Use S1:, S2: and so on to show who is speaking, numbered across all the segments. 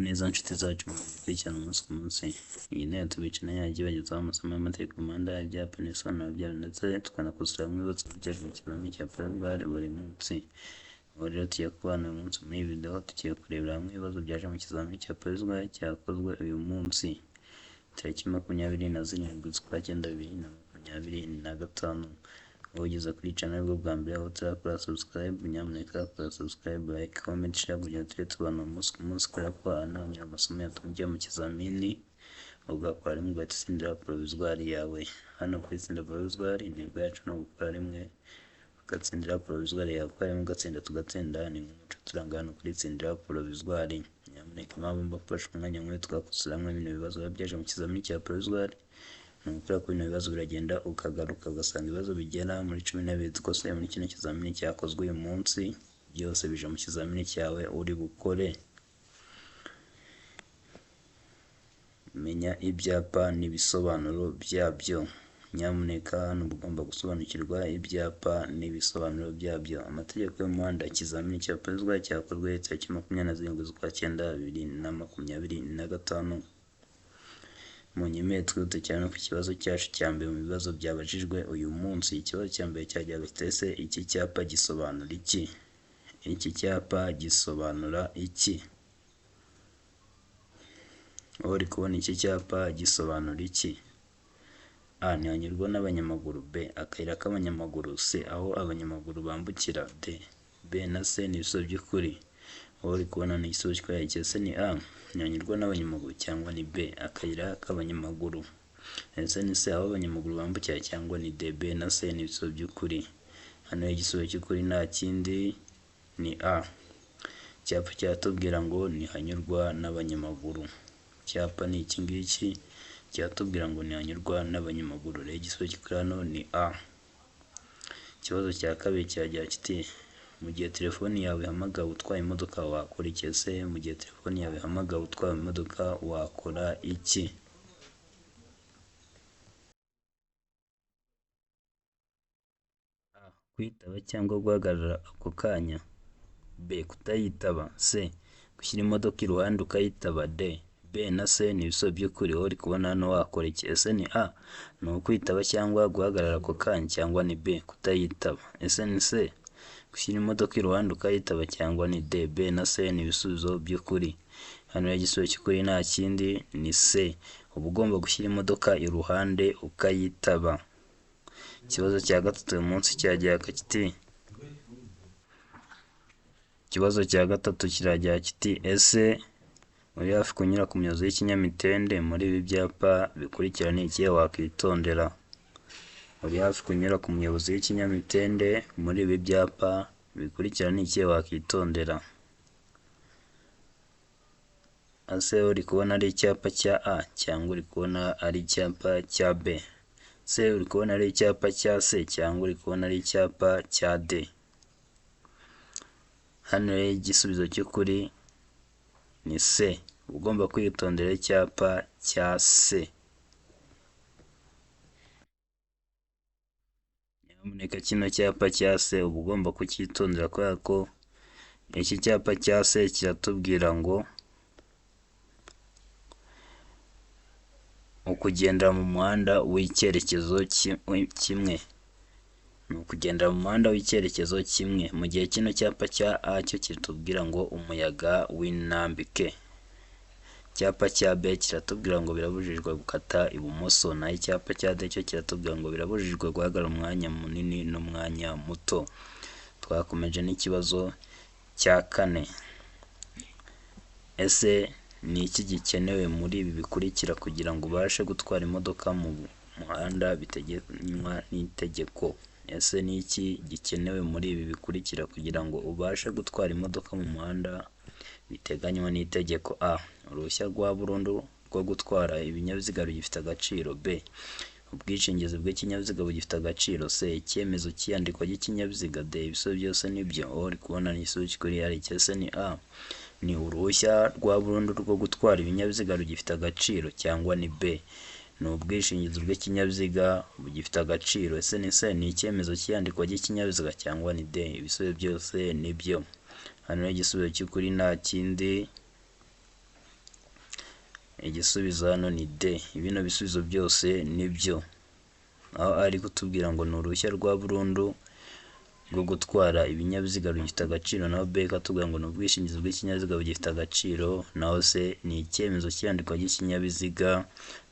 S1: neza nshuti zacu mukurikirana umunsi ku munsi. Iyi ntebe tubica nayo yagiye bagezaho amasomo y'amategeko mu Rwanda, ibyapa n'ibisobanuro byabyo ndetse tukanakusanya hamwe ibibazo byaje mu kizamini cya Parvati buri munsi. Ubu rero tugiye kubana uyu munsi muri iyi video, tugiye kurebera hamwe ibibazo byaje mu kizamini cya Parvati cyakozwe uyu munsi tariki 27 z'ukwa cyenda 2025. Ugeze kuri channel bwo bwa mbere aho turakora subscribe, nyamuneka kora subscribe, like, comment, share kugira tujye tubana umunsi ku munsi kubera ko anamenya amasomo yatungiye mu kizamini ugakora rimwe ugatsindira provisoire yawe. Hano kuri tsinda provisoire intego yacu no gukora rimwe ugatsindira provisoire yawe, rimwe ugatsinda tugatsinda ni umuco turanga hano kuri tsindira provisoire. Nyamuneka impamvu mbafasha umwanya mwe twakusura hamwe ibintu bibazo byaje mu kizamini cya provisoire nukora ko ibintu bibazo biragenda ukagaruka ugasanga ibibazo bigera muri 12 dukosoye muri kino kizamini cyakozwe uyu munsi, byose bije mu kizamini cyawe uri bukore. Menya ibyapa n'ibisobanuro byabyo. Nyamuneka hano ugomba gusobanukirwa ibyapa n'ibisobanuro byabyo. Amategeko y'umuhanda, ikizamini cya Parvati cyakozwe tariki 27 z'ukwa cyenda 2025. Mu nyemeye twite cyane ku kibazo cyacu cya mbere mu bibazo byabajijwe uyu munsi. Ikibazo cya mbere cyajyaga ese iki cyapa gisobanura iki? Iki cyapa gisobanura iki? Uri kubona iki cyapa gisobanura iki? A. Ntihanyurwa n'abanyamaguru. B. Akayira k'abanyamaguru. C. Aho abanyamaguru bambukira. D. B na C ni ibisubizo by'ukuri. Uri kubona ni igisubizo cy'ukuri. Ese ni A. Ntihanyurwa n'abanyamaguru cyangwa ni B. Akayira k'abanyamaguru. Ese ni C. Aho abanyamaguru bambukira cyangwa ni D. B na C ni ibisubizo by'ukuri. Hano igisubizo cy'ukuri nta kindi ni A. Icyapa cyatubwira ngo ntihanyurwa n'abanyamaguru. Icyapa ni iki ngiki cyatubwira ngo ntihanyurwa n'abanyamaguru. Rero igisubizo cy'ukuri hano ni A. Ikibazo cya kabiri cyagira kiti mu gihe telefoni yawe ihamagawe utwaye imodoka wakora iki? Ese mu gihe telefoni yawe ihamagawe utwaye imodoka wakora iki? A. Kwitaba cyangwa guhagarara ako kanya. B. Kutayitaba. C. Gushyira imodoka iruhande ukayitaba. D. B na C ni ibisubizo by'ukuri. Uri kubona hano wakora iki? Ese ni A. Ni ukwitaba cyangwa guhagarara ako kanya cyangwa ni B. Kutayitaba. Ese ni C. Gushyira imodoka iruhande ukayitaba cyangwa ni D. B na C ni ibisubizo by'ukuri. Hano igisubizo cy'ukuri nta kindi ni C. Uba ugomba gushyira imodoka iruhande ukayitaba. Ikibazo cya gatatu uyu munsi cyagira kiti ikibazo cya gatatu kiragira kiti ese uri hafi kunyura ku muyobozi w'ikinyamitende muri ibi byapa bikurikira ni ikihe wakwitondera? Uri hafi kunyura ku muyobozi w'ikinyamitende muri ibi byapa bikurikira ni ikihe wakwitondera? Ese uri kubona ari icyapa cya A cyangwa uri kubona ari icyapa cya B? C. Uri kubona ari icyapa cya C cyangwa uri kubona ari icyapa cya D? Hano rero igisubizo cy'ukuri ni C. Ugomba kwitondera icyapa cya C. Nyamuneka kino cyapa cya C uba ugomba kucyitondera kubera ko iki cyapa cya C kiratubwira ngo ukugendera mu muhanda w'icyerekezo kimwe. Ni ukugendera mu muhanda w'icyerekezo kimwe. Mu gihe kino cyapa cya A cyo kitubwira ngo umuyaga w'intambike. Icyapa cya B kiratubwira ngo birabujijwe gukata ibumoso, naho icyapa cya D cyo kiratubwira ngo birabujijwe guhagarara umwanya munini n'umwanya muto. Twakomeje n'ikibazo cya kane. Ese ni iki gikenewe muri ibi bikurikira kugira ngo ubashe gutwara imodoka mu muhanda biteganywa n'itegeko? Ese ni iki gikenewe muri ibi bikurikira kugira ngo ubashe gutwara imodoka mu muhanda biteganywa n'itegeko? A. Uruhushya rwa burundu rwo gutwara ibinyabiziga rugifite agaciro. B. Ubwishingizi bw'ikinyabiziga bugifite agaciro. C. Icyemezo cy'iyandikwa ry'ikinyabiziga. D. Ibisubizo byose nibyo. Uri kubona ni igisubizo cy'ukuri ari iki? Ese ni A. Ni uruhushya rwa burundu rwo gutwara ibinyabiziga rugifite agaciro cyangwa ni B. Ni ubwishingizi bw'ikinyabiziga bugifite agaciro. Ese ni C. Ni icyemezo cy'iyandikwa ry'ikinyabiziga cyangwa ni D. Ibisubizo byose nibyo. Hano igisubizo cy'ukuri nta kindi igisubizo hano ni D. Bino bisubizo byose nibyo, aho ari kutubwira ngo ni uruhushya rwa burundu rwo gutwara ibinyabiziga rugifite agaciro, naho B katubwira ngo ni ubwishingizi bw'ikinyabiziga bugifite agaciro, naho C ni icyemezo cy'iyandikwa ry'ikinyabiziga,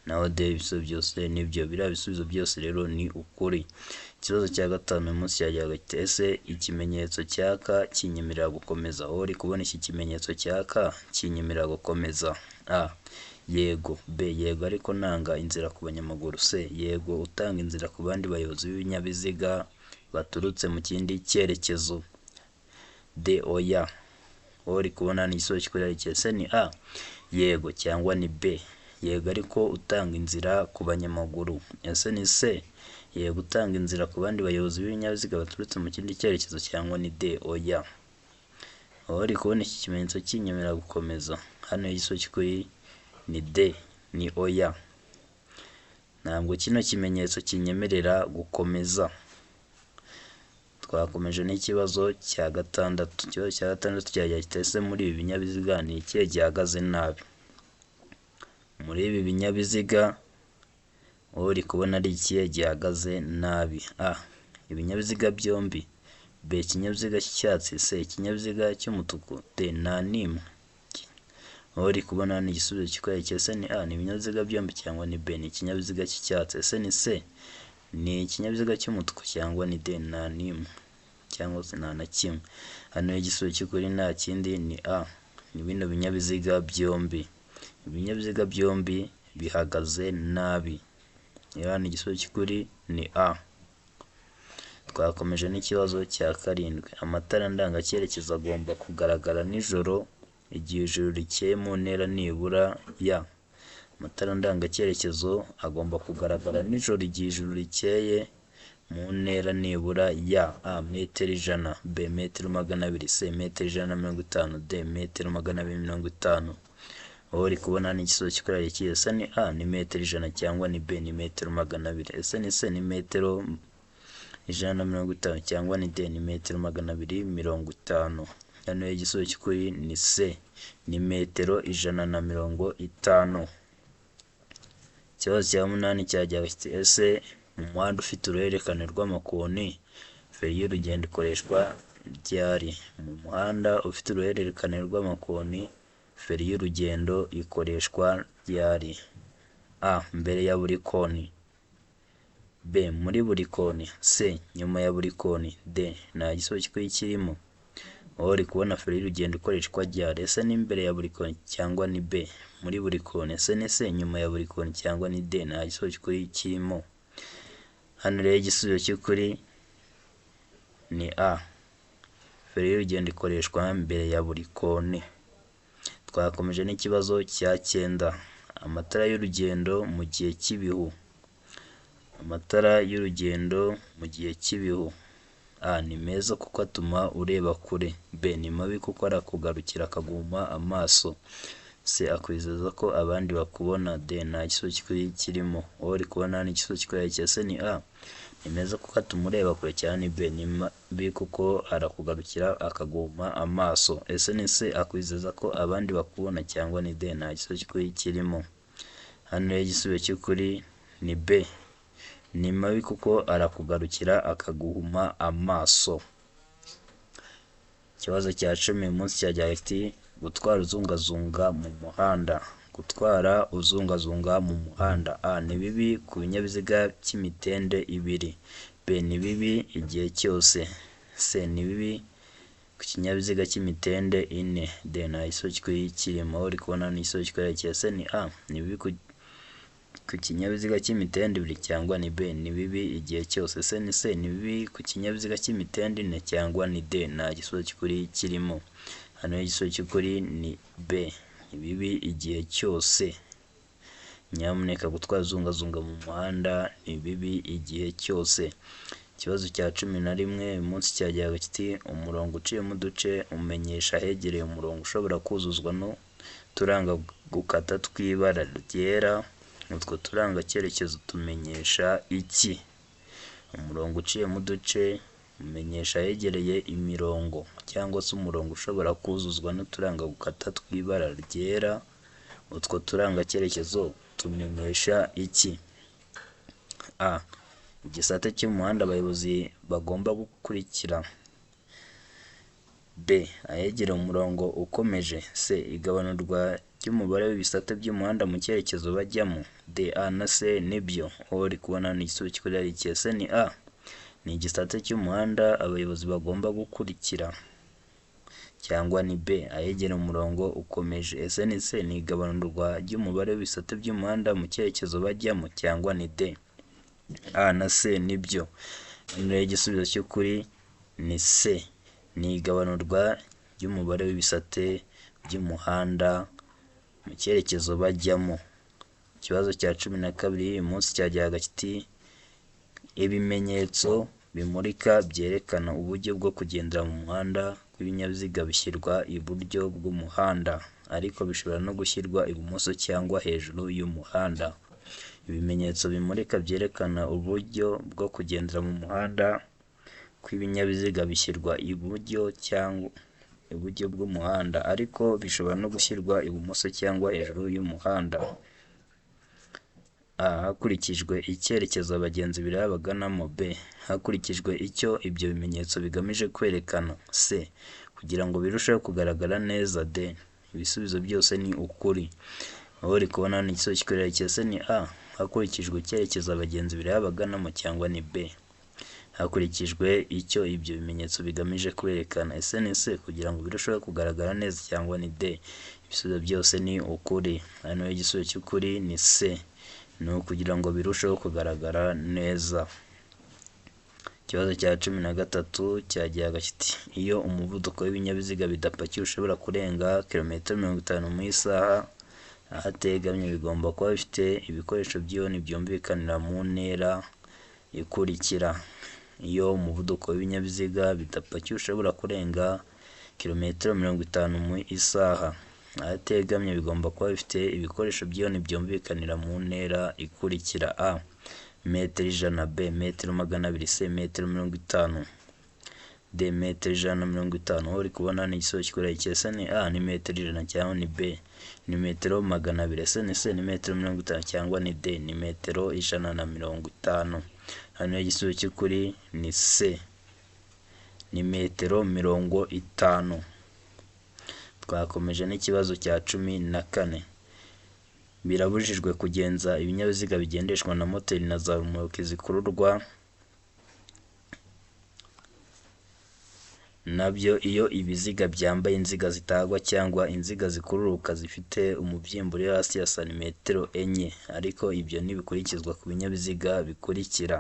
S1: naho D ibisubizo byose nibyo. Biriya bisubizo byose rero ni ukuri. Ikibazo cya gatanu uyu munsi cyajyaga kiti ese ikimenyetso cyaka kinyemerera gukomeza? Aho uri kubona iki kimenyetso cyaka kinyemerera gukomeza? A. Yego. B. Yego ariko nanga inzira ku banyamaguru. C. Yego utanga inzira ku bandi bayobozi b'ibinyabiziga baturutse mu kindi cyerekezo. D. Oya. Aho uri kubona ni igisubizo gikurikira. Ese ni A. Yego cyangwa ni B. Yego ariko utanga inzira ku banyamaguru. Ese ni C. Yego utanga inzira ku bandi bayobozi b'ibinyabiziga baturutse mu kindi cyerekezo, cyangwa ni D. Oya. Aho uri kubona iki kimenyetso kinyemerera gukomeza? Hano igisubizo cy'ukuri ni D. Ni oya. Ntabwo kino kimenyetso kinyemerera gukomeza. Twakomeje n'ikibazo cya gatandatu. Ikibazo cya gatandatu cyagira kiti ese muri ibi binyabiziga ni ikihe gihagaze nabi? Muri ibi binyabiziga aho uri kubona ari ikihe gihagaze nabi? A. Ibinyabiziga byombi. B. Ikinyabiziga cy'icyatsi. C. Ikinyabiziga cy'umutuku. D. Nta n'imwe. Aho uri kubona ni igisubizo kikurikira. Ese ni A. Ni ibinyabiziga byombi, cyangwa ni B. Ni ikinyabiziga cy'icyatsi. Ese ni C. Ni ikinyabiziga cy'umutuku, cyangwa ni D. Nta n'imwe, cyangwa se nta na kimwe. Hano igisubizo cy'ukuri nta kindi ni A. Ni bino binyabiziga byombi. Ibinyabiziga byombi bihagaze nabi. Hano igisubizo cy'ukuri ni A. Twakomeje n'ikibazo cya karindwi. Amatara ndangacyerekezo agomba kugaragara nijoro igihe ijuru rikeye mu ntera nibura ya. Amatara ndangacyerekezo agomba kugaragara nijoro igihe ijuru rikeye mu ntera nibura ya. A. Metero 100. B. Metero 200. C. Metero 150. D. Metero 250. Aho uri kubona ni igisubizo kikurikira kiza. Ese ni A. Ni metero 100, cyangwa ni B. Ni metero 200. Ese ni C. Ni metero 150, cyangwa ni D. Ni metero 250. Hano igisubizo cy'ukuri ni C. Ni metero 150. Ikibazo cya munani cyajyaga kiti ese mu muhanda ufite uruhererekane rw'amakoni feri y'urugendo ikoreshwa ryari? Mu muhanda ufite uruhererekane rw'amakoni feri y'urugendo ikoreshwa ryari? A. Mbere ya buri koni. B. Muri buri koni. C. Nyuma ya buri koni. D. Nta gisubizo cy'ukuri kirimo. Aho uri kubona feri y'urugendo ikoreshwa ryari? Ese ni mbere ya buri koni, cyangwa ni B. Muri buri koni. Ese ni C. Nyuma ya buri koni, cyangwa ni D. Nta gisubizo cy'ukuri kirimo. Hano rero igisubizo cy'ukuri ni A. Feri y'urugendo ikoreshwa mbere ya buri koni. Twakomeje n'ikibazo cya 9. Amatara y'urugendo mu gihe cy'ibihu. Amatara y'urugendo mu gihe cy'ibihu. A. Ni meza kuko atuma ureba kure. B. Ni mabi kuko arakugarukira akaguhuma amaso. C. Akwizeza ko abandi bakubona. D. Nta gisubizo cy'ukuri kirimo. Aho uri kubona ni igisubizo kikurikira. Ese ni A. Ni meza kuko atuma ureba kure, cyane ni B. Ni mabi kuko arakugarukira akaguhuma amaso. Ese ni C. Akwizeza ko abandi bakubona, cyangwa ni D. Nta gisubizo cy'ukuri kirimo. Hano igisubizo cy'ukuri ni B. Ni mabi kuko arakugarukira akaguhuma amaso. Ikibazo cya 10 uyu munsi cyajyaga kiti gutwara uzungazunga mu muhanda. Gutwara uzungazunga mu muhanda. A. Ni bibi ku binyabiziga by'imitende ibiri. B. Ni bibi igihe cyose. C. Ni bibi ku kinyabiziga cy'imitende 4. D. Nta gisubizo cy'ukuri kirimo. Aho uri kubona ni igisubizo kikurikira. C. Ni A. Ni bibi ku kinyabiziga cy'imitende 2, cyangwa ni B. Ni bibi igihe cyose. C. Ni C. Ni bibi ku kinyabiziga cy'imitende 4, cyangwa ni D. Nta gisubizo cy'ukuri kirimo. Hano igisubizo cy'ukuri ni B. Ni bibi igihe cyose. Nyamuneka gutwara uzungazunga mu muhanda ni bibi igihe cyose. Ikibazo cya 11 uyu munsi cyajyaga kiti umurongo uciyemo uduce umenyesha ahegereye umurongo ushobora kuzuzwa no turanga gukata tw'ibara ryera. Utwo turanga cyerekezo tumenyesha iki? Umurongo uciyemo uduce umenyesha ahegereye imirongo, cyangwa se umurongo ushobora kuzuzwa n'uturanga gukata tw'ibara ryera. utwo turangacyerekezo tumenyesha iki? A. Igisate cy'umuhanda abayobozi bagomba gukurikira. B. Ahegera umurongo ukomeje. C. Igabanurwa ry'umubare w'ibisate by'umuhanda mu cyerekezo bajyamo. D. A na C nibyo. Aho uri kubona ni igisubizo cy'ukuri ari iki? Ese ni A. Ni igisate cy'umuhanda abayobozi bagomba gukurikira. Cyangwa ni B. Ahegera umurongo ukomeje. Ese ni C. Ni igabanurwa ry'umubare w'ibisate by'umuhanda mu cyerekezo bajyamo. Cyangwa ni D. A na C nibyo. Hano igisubizo cy'ukuri ni C. Ni igabanurwa ry'umubare w'ibisate by'umuhanda mu cyerekezo bajyamo. Ikibazo cya 12 uyu munsi cyajyaga kiti ibimenyetso bimurika byerekana uburyo bwo kugendera mu muhanda kw'ibinyabiziga bishyirwa iburyo bw'umuhanda, ariko bishobora no gushyirwa ibumoso cyangwa hejuru y'umuhanda. Ibimenyetso bimurika byerekana uburyo bwo kugendera mu muhanda kw'ibinyabiziga bishyirwa iburyo cyangwa iburyo bw'umuhanda, ariko bishobora no gushyirwa ibumoso cyangwa hejuru y'umuhanda. A. Hakurikijwe icyerekezo abagenzi bireba baganamo. B. Hakurikijwe icyo ibyo bimenyetso bigamije kwerekana. C. Kugira ngo birusheho kugaragara neza. D. Ibisubizo byose ni ukuri. Aho uri kubona ni igisubizo cy'ukuri cyose ni A. Hakurikijwe icyerekezo abagenzi bireba baganamo. Cyangwa ni B. Hakurikijwe icyo ibyo bimenyetso bigamije kwerekana. Ese ni C. Kugira ngo birusheho kugaragara neza. Cyangwa ni D. Ibisubizo byose ni ukuri. Hano igisubizo cy'ukuri ni C. Ni ukugira ngo birusheho kugaragara neza. Ikibazo cya 13 cyajyaga kiti iyo umuvuduko w'ibinyabiziga bidapakiye ushobora kurenga kilometero 50 mu isaha, ahategamye bigomba kuba bifite ibikoresho by'iyoni byumvikanira mu ntera ikurikira. Iyo umuvuduko w'ibinyabiziga bidapakiye ushobora kurenga kilometero 50 mu isaha, ahategamye bigomba kuba bifite ibikoresho by'iyoni byumvikanira mu ntera ikurikira. A. Metero 100. B. Metero 200. C. Metero 50. D. Metero 150. Aho uri kubona ni igisubizo cy'ukuri cyose ni A. Ni metero 100 cyangwa ni B. Ni metero 200. Ese ni C. Ni metero 50 cyangwa ni D. Ni metero 150. Hano igisubizo cy'ukuri ni C. Ni metero 50. Twakomeje n'ikibazo cya 14. Birabujijwe kugenza ibinyabiziga bigendeshwa na moteri na za rumoroki zikururwa nabyo iyo ibiziga byambaye inziga zitagwa cyangwa inziga zikururuka zifite umubyimbo uri hasi ya santimetero 4, ariko ibyo ntibikurikizwa ku binyabiziga bikurikira.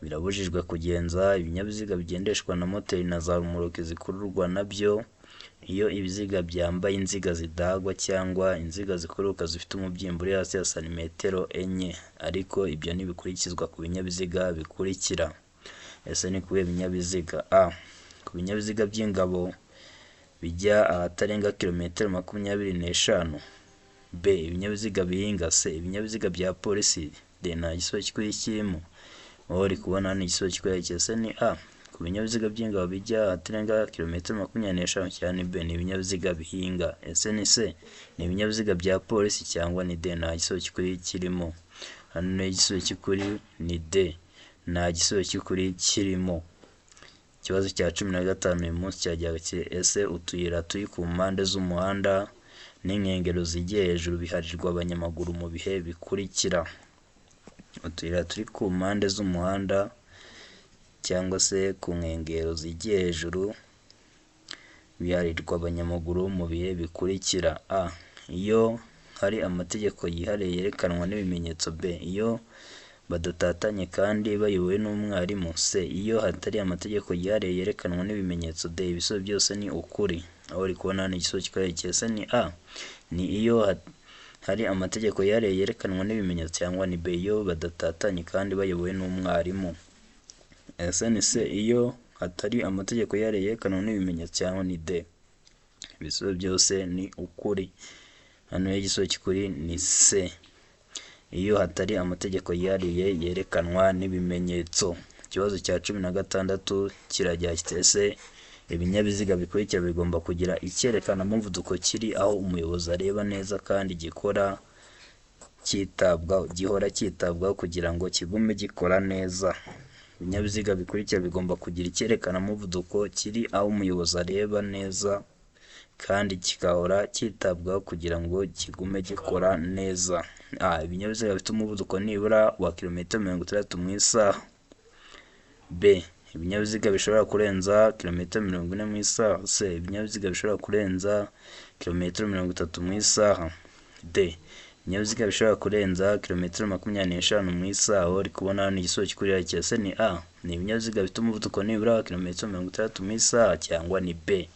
S1: Birabujijwe kugenza ibinyabiziga bigendeshwa na moteri na za rumoroki zikururwa nabyo iyo ibiziga byambaye inziga zidagwa cyangwa inziga zikururuka zifite umubyimbo uri hasi ya santimetero 4, ariko ibyo ntibikurikizwa ku binyabiziga bikurikira. Ese ni kubihe binyabiziga? A. Ku binyabiziga by'ingabo bijya ahatarenga kilometero 25. B. Ibinyabiziga bihinga. C. Ibinyabiziga bya polisi. D. Nta gisubizo cy'ukuri kirimo. Aho uri kubona ni igisubizo cy'ukuri cyose ni A. Ku binyabiziga by'ingabo bijya ahatarenga kilometero 25 cyane. B. Ni ibinyabiziga bihinga. Ese ni C. Ni ibinyabiziga bya polisi cyangwa ni D. Nta gisubizo cy'ukuri kirimo. Hano igisubizo cy'ukuri ni D. Nta gisubizo cy'ukuri kirimo. Ikibazo cya 15 uyu munsi cyajyaga kiti ese utuyira turi ku mpande z'umuhanda n'inkengero zigiye hejuru biharirwa abanyamaguru mu bihe bikurikira. Utuyira turi ku mpande z'umuhanda cyangwa se ku nkengero zigiye hejuru biharirwa abanyamaguru mu bihe bikurikira. A. Iyo hari amategeko yihariye yerekanwa n'ibimenyetso. B. Iyo badatatanye kandi bayobowe n'umwarimu. C. Iyo hatari amategeko yihariye yerekanwa n'ibimenyetso. D. Ibisubizo byose ni ukuri. Aho uri kubona ni igisubizo cy'ukuri cyose ni A. Ni iyo hari amategeko yihariye yerekanwa n'ibimenyetso. Cyangwa ni B. Iyo badatatanye kandi bayobowe n'umwarimu. Ese ni C. Iyo hatari amategeko yihariye yerekanwa n'ibimenyetso. Cyangwa ni D. Ibisubizo byose ni ukuri. Hano igisubizo cy'ukuri ni C. Iyo hatari amategeko yihariye yerekanwa n'ibimenyetso. Ikibazo cya 16 kirajya kiti ese ibinyabiziga bikurikira bigomba kugira icyerekana umuvuduko kiri aho umuyobozi areba neza kandi gihora cyitabwaho kugira ngo kigume gikora neza. Ibinyabiziga bikurikira bigomba kugira icyerekana umuvuduko kiri aho umuyobozi areba neza kandi kigahora cyitabwaho kugira ngo kigume gikora neza. Ibinyabiziga bifite umuvuduko nibura wa kilometero 60 mu isaha. B. Ibinyabiziga bishobora kurenza kilometero 40 mu isaha. C. Ibinyabiziga bishobora kurenza kilometero 30 mu isaha. D. Ibinyabiziga bishobora kurenza kilometero 25 mu isaha. Uri kubona hano igisubizo gikurikira cyose ni A. Ni ibinyabiziga bifite umuvuduko nibura wa kilometero 60 mu isaha, cyangwa ni B.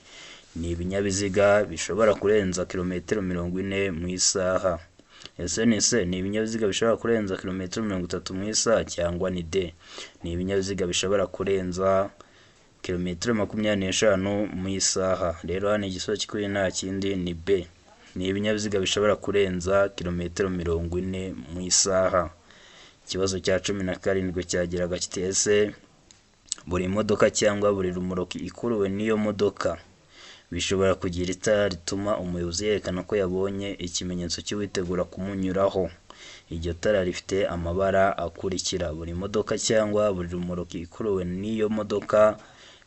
S1: Ni ibinyabiziga bishobora kurenza kilometero 40 mu isaha. Ese ni C. Ni ibinyabiziga bishobora kurenza kilometero 30 mu isaha, cyangwa ni D. Ni ibinyabiziga bishobora kurenza kilometero 25 mu isaha. Rero hano igisubizo cy'ukuri nta kindi ni B. Ni ibinyabiziga bishobora kurenza kilometero 40 mu isaha. Ikibazo cya 17 cyagiraga kiti ese buri modoka cyangwa buri rumoroki ikuruwe n'iyo modoka bishobora kugira itara rituma umuyobozi yerekana ko yabonye ikimenyetso cy'uwitegura kumunyuraho. Iryo tara rifite amabara akurikira. Buri modoka cyangwa buri rumoroki ikuruwe n'iyo modoka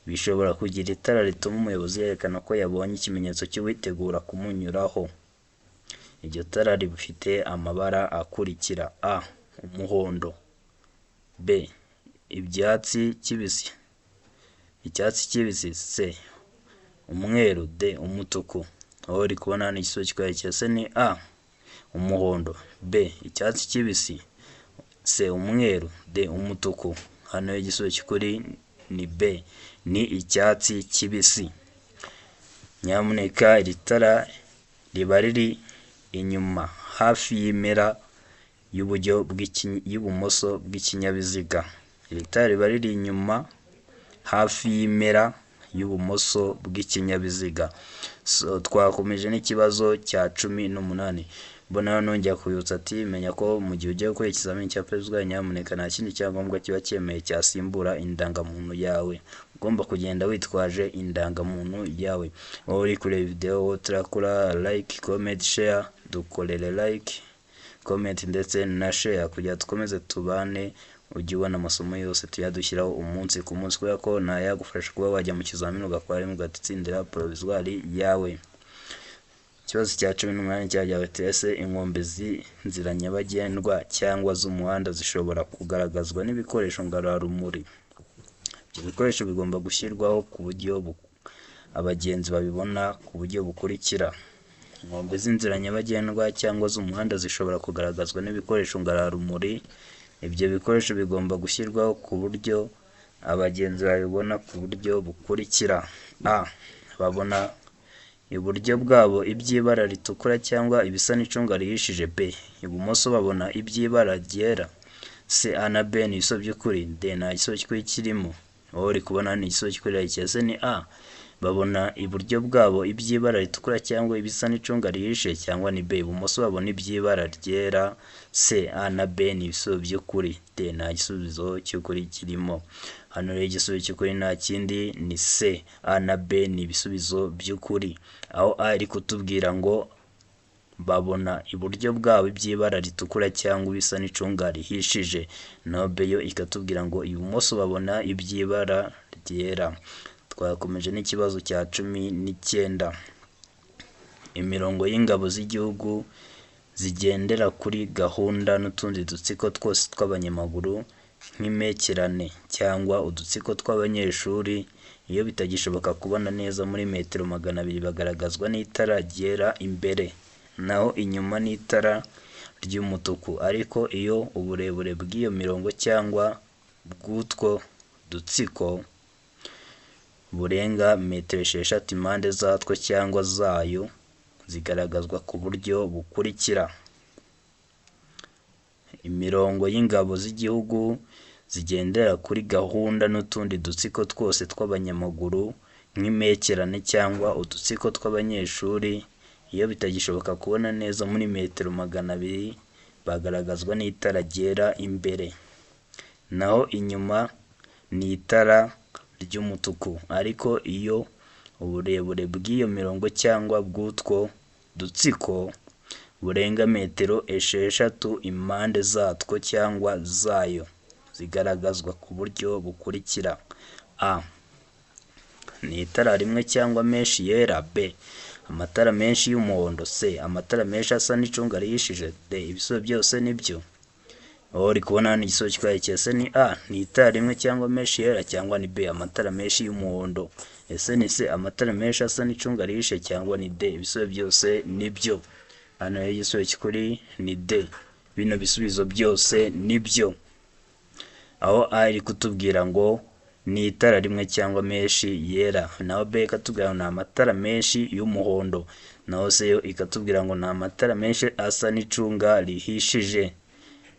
S1: bishobora kugira itara rituma umuyobozi yerekana ko yabonye ikimenyetso cy'uwitegura kumunyuraho. Iryo tara rifite amabara akurikira: A. Umuhondo. B. Icyatsi kibisi. C. Umweru. D. Umutuku. Aho uri kubona hano igisubizo cy'ukuri cyose ni A. Umuhondo. B. Icyatsi kibisi. C. Umweru. D. Umutuku. Hano igisubizo cy'ukuri ni B. Ni icyatsi kibisi. Nyamuneka iri tara riba riri inyuma hafi y'impera y'ubumoso bw'ikinyabiziga. Iri tara riba riri inyuma hafi y'impera y'ubumoso bw'ikinyabiziga. Twakomeje n'ikibazo cya 18. Mbona hano njya kubibutsa ati menya ko mu gihe ugiye gukora ikizamini cya perezida nyamuneka nta kindi cyangombwa kiba cyemeye cyasimbura indangamuntu yawe. Ugomba kugenda witwaje indangamuntu yawe. Wowe uri kureba video turakora like, comment, share. Dukorere like, comment ndetse na share kugira dukomeze tubane ujye ubona amasomo yose tuyadushyiraho umunsi ku munsi, kubera ko yagufasha kuba wajya mu kizamini ugakora rimwe ugatsindira provisoire yawe. Ikibazo cya 18 cyajyawe ese inkombe z'inzira nyabagendwa cyangwa z'umuhanda zishobora kugaragazwa n'ibikoresho ngararumuri. Ibyo bikoresho bigomba gushyirwaho ku buryo abagenzi babibona ku buryo bukurikira. Inkombe z'inzira nyabagendwa cyangwa z'umuhanda zishobora kugaragazwa n'ibikoresho ngararumuri. Ibyo bikoresho bigomba gushyirwaho ku buryo abagenzi babibona ku buryo bukurikira. A. Babona iburyo bwabo iby'ibara ritukura cyangwa ibisa n'icunga rihishije. B. Ibumoso babona iby'ibara ryera. C. A na B ni ibisubizo by'ukuri. D. Nta gisubizo cy'ukuri kirimo. Wowe uri kubona ni igisubizo cy'ukuri cyose ni A. Babona iburyo bwabo iby'ibara ritukura cyangwa ibisa n'icunga rihishe, cyangwa ni B. Ibumoso babona iby'ibara ryera. C. A na B ni ibisubizo by'ukuri. D. Nta gisubizo cy'ukuri kirimo. Hano rero igisubizo cy'ukuri nta kindi ni C. A na B ni ibisubizo by'ukuri. Aho A iri kutubwira ngo babona iburyo bwabo iby'ibara ritukura cyangwa ibisa n'icunga rihishije, naho B yo ikatubwira ngo ibumoso babona iby'ibara ryera. Twakomeje n'ikibazo cya 19. Imirongo y'ingabo z'igihugu zigendera kuri gahunda n'utundi dutsiko twose tw'abanyamaguru nk'imperekerane cyangwa udutsiko tw'abanyeshuri, iyo bitagishoboka kubona neza muri metero 200 bagaragazwa n'itara ryera imbere, naho inyuma n'itara ry'umutuku. Ariko iyo uburebure bw'iyo mirongo cyangwa bw'utwo dutsiko burenga metero 6 impande zatwo cyangwa zayo zigaragazwa ku buryo bukurikira. Imirongo y'ingabo z'igihugu zigendera kuri gahunda n'utundi dutsiko twose tw'abanyamaguru nk'imperekerane cyangwa udutsiko tw'abanyeshuri, iyo bitagishoboka kubona neza muri metero 200 bagaragazwa n'itara ryera imbere, naho inyuma ni itara ry'umutuku. Ariko iyo uburebure bw'iyo mirongo cyangwa bw'utwo dutsiko burenga metero 6 impande zatwo cyangwa zayo zigaragazwa ku buryo bukurikira: a. Ni itara rimwe cyangwa menshi yera. b. Amatara menshi y'umuhondo. c. Amatara menshi asa n'icunga rihishije. d. Ibisubizo byose nibyo. aho uri kubona hano igisubizo kikaba ese ni a. Ni itara rimwe cyangwa menshi yera, cyangwa ni b. Amatara menshi y'umuhondo. ese ni c. Amatara menshi asa n'icunga rihishe, cyangwa ni d. Ibisubizo byose nibyo. Hano rero igisubizo cy'ukuri ni d. Bino bisubizo byose nibyo. Aho a iri kutubwira ngo ni itara rimwe cyangwa menshi yera, naho b ikatubwira ngo ni amatara menshi y'umuhondo, naho c yo ikatubwira ngo ni amatara menshi asa n'icunga rihishije.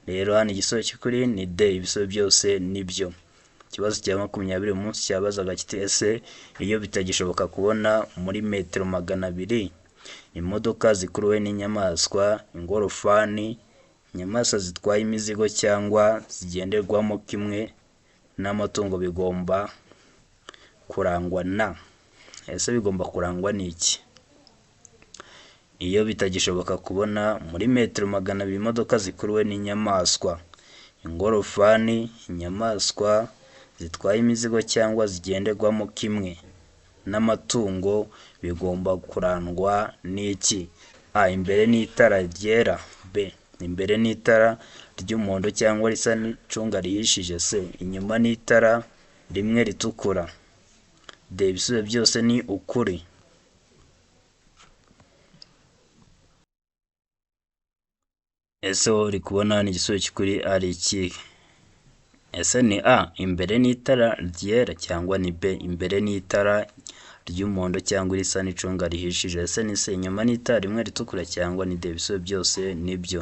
S1: Rero hano igisubizo cy'ukuri ni d. Ibisubizo byose nibyo. Ikibazo cya 20 umunsi cyabazaga kiti ese iyo bitagishoboka kubona muri metero 200 imodoka zikuruwe n'inyamaswa, ingorofani, inyamaswa zitwaye imizigo cyangwa zigenderwamo kimwe n'amatungo bigomba kurangwa na. Ese bigomba kurangwa n'iki? Iyo bitagishoboka kubona muri metero 200 imodoka zikuruwe n'inyamaswa, ingorofani, inyamaswa zitwaye imizigo cyangwa zigenderwamo kimwe n'amatungo bigomba kurangwa n'iki? a. Imbere n'itara ryera. b. Imbere n'itara ry'umuhondo cyangwa risa n'icunga rihishije. c. Inyuma n'itara rimwe ritukura. d. Ibisubizo byose ni ukuri. Ese wowe uri kubona hano igisubizo cy'ukuri ari iki? Ese ni a. Imbere n'itara ryera, cyangwa ni b. Imbere n'itara ry'umuhondo cyangwa risa n'icunga rihishije. ese ni c. Inyuma n'itara rimwe ritukura, cyangwa ni d. Ibisubizo byose nibyo.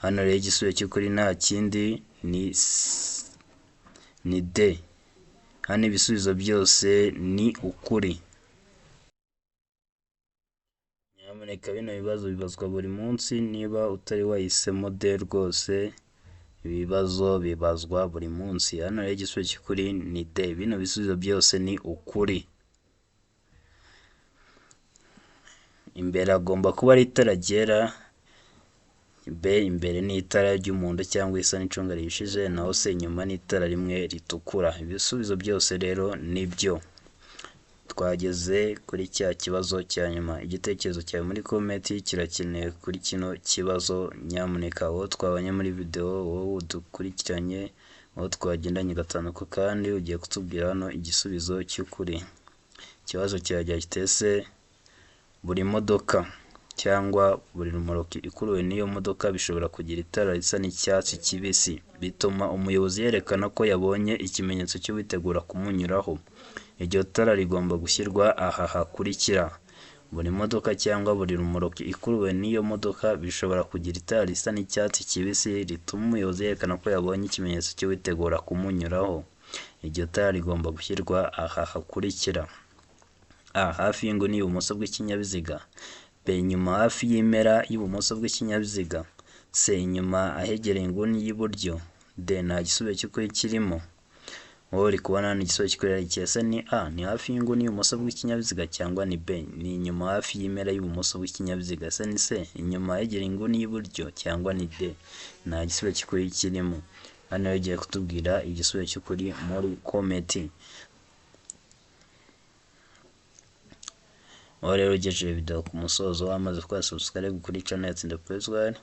S1: Hano rero igisubizo cy'ukuri nta kindi ni d. Hano ibisubizo byose ni ukuri. Nyamuneka bino bibazo bibazwa buri munsi, niba utari wahisemo d rwose ibibazo bibazwa buri munsi. Hano rero igisubizo cy'ukuri ni d. Bino bisubizo byose ni ukuri. Imbere agomba kuba ari itara ryera. b. Imbere ni itara ry'umuhondo cyangwa isa n'icunga rihishije, naho c. Inyuma ni itara rimwe ritukura. Ibisubizo byose rero nibyo. Twageze kuri cya kibazo cya nyuma. Igitekerezo cyawe muri komenti kirakenewe kuri kino kibazo. Nyamuneka wowe twabanye muri video, wowe udukurikiranye, wowe twagendanye gatanu ku kandi, ugiye kutubwira hano igisubizo cy'ukuri. Ikibazo kirajya kitese buri modoka cyangwa buri rumoroki ikuruwe n'iyo modoka bishobora kugira itara risa n'icyatsi kibisi, bituma umuyobozi yerekana ko yabonye ikimenyetso cyo witegura kumunyuraho. Iryo tara rigomba gushyirwa aha hakurikira: buri modoka cyangwa buri rumoroki ikuruwe n'iyo modoka bishobora kugira itara risa n'icyatsi kibisi rituma umuyobozi yerekana ko yabonye ikimenyetso cyo witegura kumunyuraho. Iryo tara rigomba gushyirwa aha hakurikira: a. Hafi y'inguni y'ibumoso bw'ikinyabiziga. b. Inyuma hafi y'impera y'ibumoso bw'ikinyabiziga. c. Inyuma ahegereye inguni y'iburyo. d. Nta gisubizo cy'ukuri kirimo. wowe uri kubona hano igisubizo cy'ukuri ari iki? Ese ni a. Ni hafi y'inguni y'ibumoso bw'ikinyabiziga, cyangwa ni b. Ni inyuma hafi y'impera y'ibumoso bw'ikinyabiziga. Ese ni c. Inyuma ahegereye inguni y'iburyo, cyangwa ni d. Nta gisubizo cy'ukuri kirimo. Hano rero ugiye kutubwira igisubizo cy'ukuri muri komenti. Aho rero ugejeje video ku musozo wamaze gukora subscribe kuri channel ya Tsinda Presswire,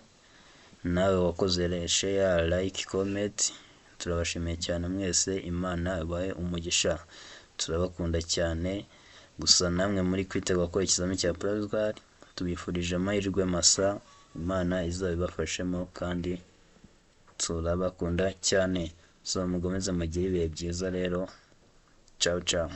S1: nawe wakoze share, like, comment, turabashimiye cyane mwese. Imana ibahe umugisha, turabakunda cyane. Gusa namwe muri kwitegura gukora ikizamini cya Presswire, tubifurije amahirwe masa, Imana izabibafashemo kandi turabakunda cyane. So mukomeze mugire ibihe byiza rero. Ciao ciao.